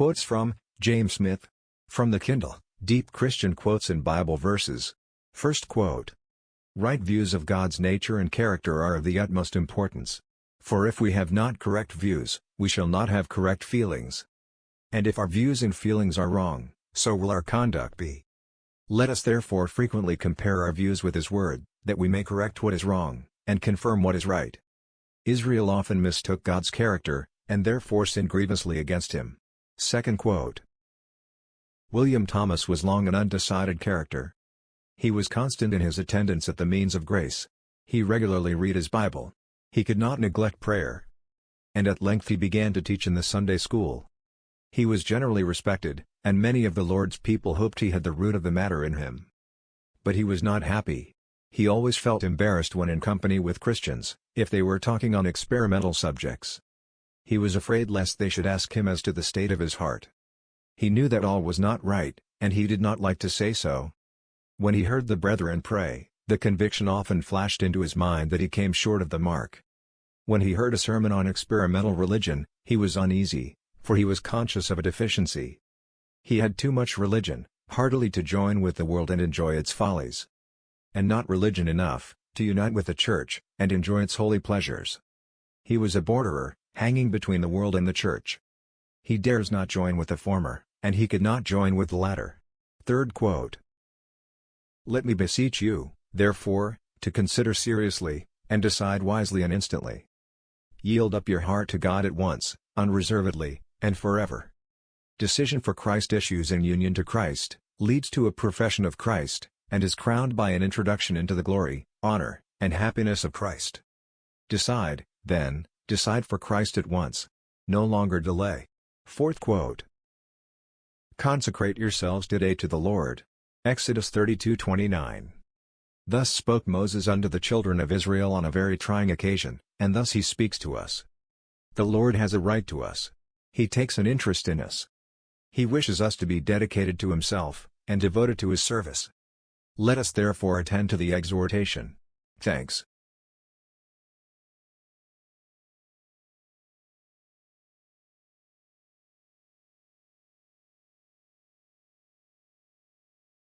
Quotes from James Smith. From the Kindle, Deep Christian Quotes and Bible Verses. First quote. Right views of God's nature and character are of the utmost importance. For if we have not correct views, we shall not have correct feelings. And if our views and feelings are wrong, so will our conduct be. Let us therefore frequently compare our views with His Word, that we may correct what is wrong, and confirm what is right. Israel often mistook God's character, and therefore sinned grievously against Him. Second quote. William Thomas was long an undecided character. He was constant in his attendance at the means of grace. He regularly read his Bible. He could not neglect prayer. And at length he began to teach in the Sunday school. He was generally respected, and many of the Lord's people hoped he had the root of the matter in him. But he was not happy. He always felt embarrassed when in company with Christians, if they were talking on experimental subjects. He was afraid lest they should ask him as to the state of his heart. He knew that all was not right, and he did not like to say so. When he heard the brethren pray, the conviction often flashed into his mind that he came short of the mark. When he heard a sermon on experimental religion, he was uneasy, for he was conscious of a deficiency. He had too much religion, heartily to join with the world and enjoy its follies. And not religion enough, to unite with the Church, and enjoy its holy pleasures. He was a borderer, hanging between the world and the Church. He dares not join with the former, and he could not join with the latter. Third quote. Let me beseech you, therefore, to consider seriously, and decide wisely and instantly. Yield up your heart to God at once, unreservedly, and forever. Decision for Christ issues in union to Christ, leads to a profession of Christ, and is crowned by an introduction into the glory, honor, and happiness of Christ. Decide, then, decide for Christ at once. No longer delay. Fourth quote. Consecrate yourselves today to the Lord. Exodus 32:29. Thus spoke Moses unto the children of Israel on a very trying occasion, and thus he speaks to us. The Lord has a right to us. He takes an interest in us. He wishes us to be dedicated to Himself, and devoted to His service. Let us therefore attend to the exhortation. Thanks.